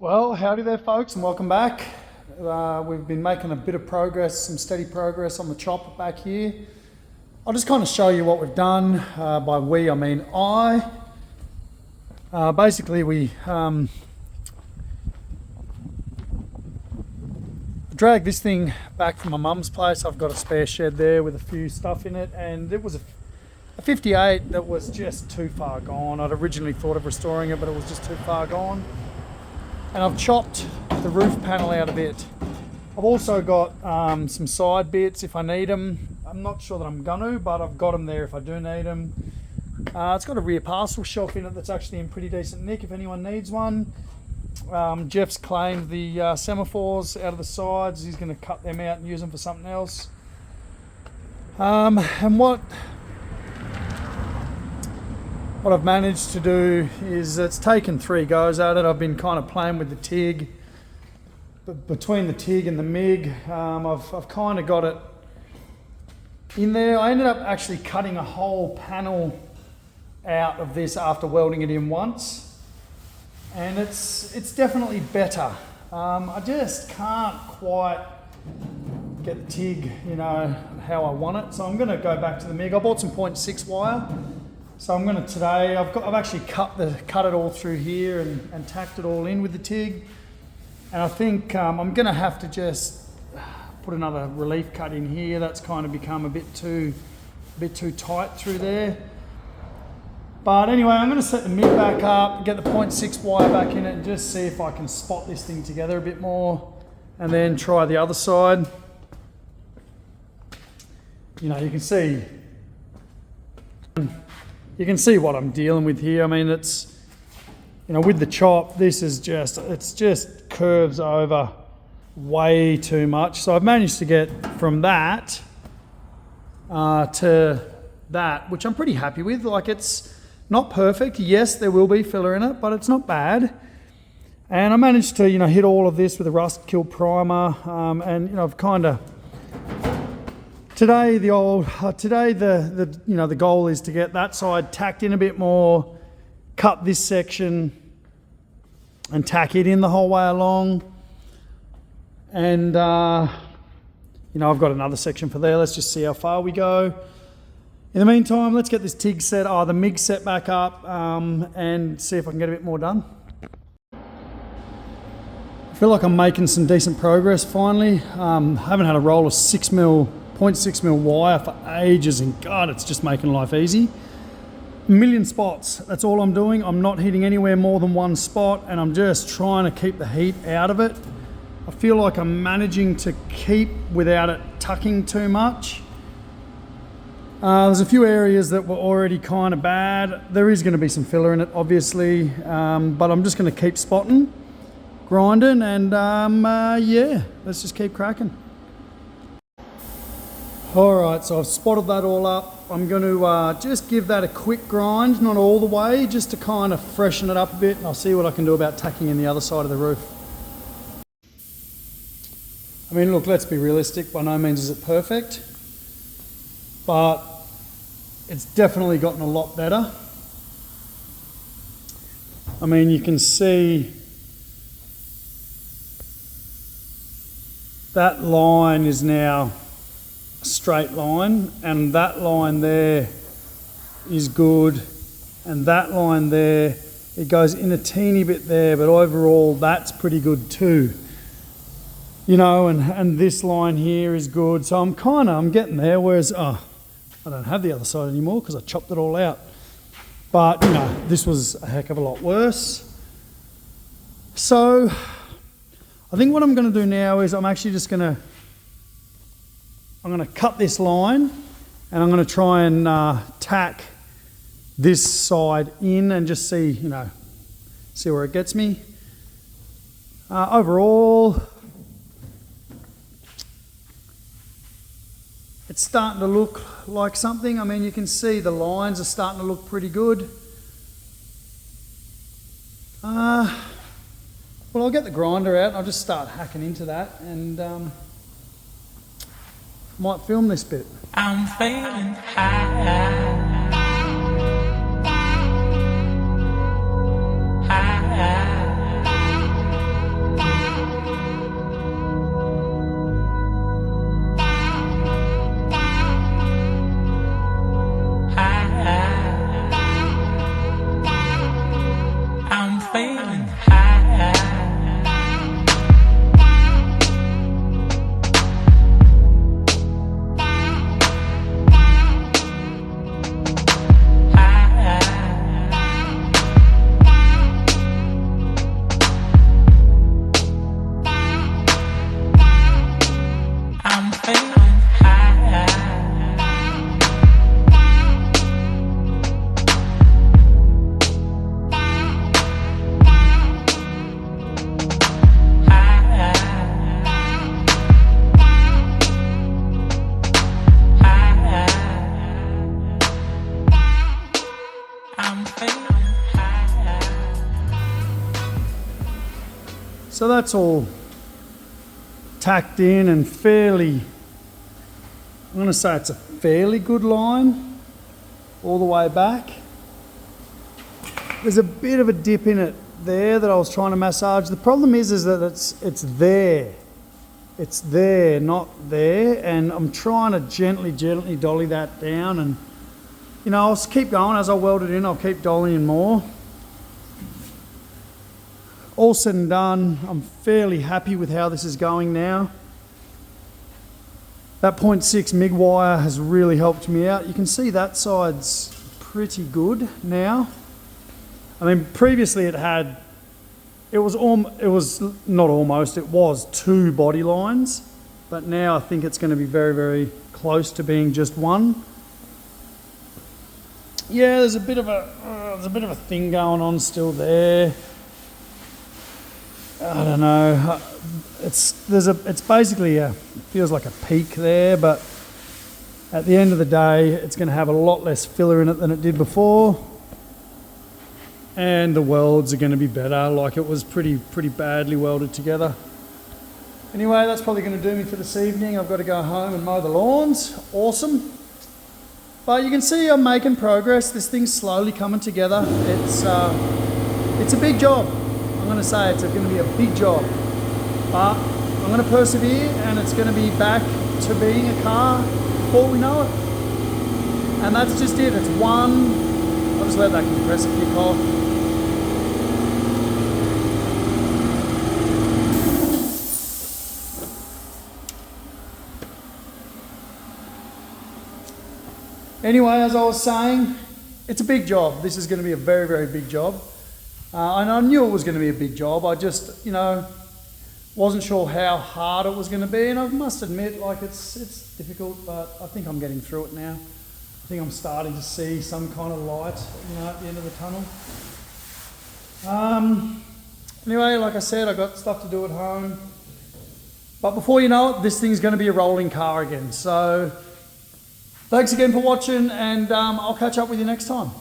Well, howdy there folks and welcome back. We've been making a bit of progress, some steady progress on the chopper back here. I'll just kind of show you what we've done. By we, I mean I. Basically we dragged this thing back from my mum's place. I've got a spare shed there with a few stuff in it, and it was a 58 that was just too far gone. I'd originally thought of restoring it, but it was just too far gone. And I've chopped the roof panel out a bit. I've also got some side bits if I need them. I'm not sure that I'm gonna, but I've got them there if I do need them. It's got a rear parcel shelf in it that's actually in pretty decent nick if anyone needs one. Jeff's claimed the semaphores out of the sides. He's going to cut them out and use them for something else. And what I've managed to do is, it's taken 3 goes at it. I've been kind of playing with the TIG. But between the TIG and the MIG, I've kind of got it in there. I ended up actually cutting a whole panel out of this after welding it in once. And it's definitely better. I just can't quite get the TIG, you know, how I want it. So I'm going to go back to the MIG. I bought some 0.6 wire. So I'm going to today, I've actually cut it all through here and tacked it all in with the TIG. And I think I'm going to have to just put another relief cut in here. That's kind of become a bit too tight through there. But anyway, I'm going to set the MIG back up, get the 0.6 wire back in it, and just see if I can spot this thing together a bit more, and then try the other side. You know, you can see what I'm dealing with here. I mean, it's, you know, with the chop, this is just, it's just curves over way too much. So I've managed to get from that to that, which I'm pretty happy with. Like, it's not perfect. Yes, there will be filler in it, but it's not bad. And I managed to, you know, hit all of this with a rust kill primer. And, you know, I've kind of, today the goal is to get that side tacked in a bit more, cut this section and tack it in the whole way along. And, you know, I've got another section for there. Let's just see how far we go. In the meantime, let's get this TIG set, the MIG set back up, and see if I can get a bit more done. I feel like I'm making some decent progress finally. Haven't had a roll of 0.6 mil wire for ages, and God, it's just making life easy. A million spots, that's all I'm doing. I'm not hitting anywhere more than one spot, and I'm just trying to keep the heat out of it. I feel like I'm managing to keep without it tucking too much. There's a few areas that were already kind of bad. There is going to be some filler in it, obviously, but I'm just going to keep spotting, grinding, and yeah, let's just keep cracking. Alright, so I've spotted that all up. I'm going to just give that a quick grind, not all the way, just to kind of freshen it up a bit, and I'll see what I can do about tacking in the other side of the roof. I mean, look, let's be realistic, by no means is it perfect, but it's definitely gotten a lot better. I mean, you can see that line is now a straight line, and that line there is good, and that line there, it goes in a teeny bit there, but overall that's pretty good too. You know, and this line here is good, so I'm getting there, whereas I don't have the other side anymore because I chopped it all out. But, you know, this was a heck of a lot worse. So, I think what I'm going to do now is I'm actually just going to cut this line, and I'm going to try and tack this side in and just see, you know, see where it gets me. Overall, it's starting to look like something. I mean, you can see the lines are starting to look pretty good. Well, I'll get the grinder out and I'll just start hacking into that, and might film this bit. I'm feeling high. So that's all tacked in and fairly, I'm going to say it's a fairly good line all the way back. There's a bit of a dip in it there that I was trying to massage. The problem is that it's there. It's there, not there, and I'm trying to gently dolly that down, and you know, I'll keep going as I weld it in. I'll keep dollying more. All said and done, I'm fairly happy with how this is going now. That 0.6 MIG wire has really helped me out. You can see that side's pretty good now. I mean, previously it was two body lines, but now I think it's going to be very, very close to being just one. Yeah, there's a bit of a thing going on still there. I don't know. It's basically it feels like a peak there, but at the end of the day, it's going to have a lot less filler in it than it did before. And the welds are going to be better, like it was pretty badly welded together. Anyway, that's probably going to do me for this evening. I've got to go home and mow the lawns. Awesome. But you can see I'm making progress. This thing's slowly coming together. It's a big job. I'm going to say it's going to be a big job. But I'm going to persevere, and it's going to be back to being a car before we know it. And that's just it. It's one. I'll just let that compressor kick off. Anyway, as I was saying, it's a big job. This is going to be a very, very big job. And I knew it was going to be a big job. I just, wasn't sure how hard it was going to be. And I must admit, like, it's difficult, but I think I'm getting through it now. I think I'm starting to see some kind of light, at the end of the tunnel. Anyway, like I said, I've got stuff to do at home. But before you know it, this thing's going to be a rolling car again. So thanks again for watching, and I'll catch up with you next time.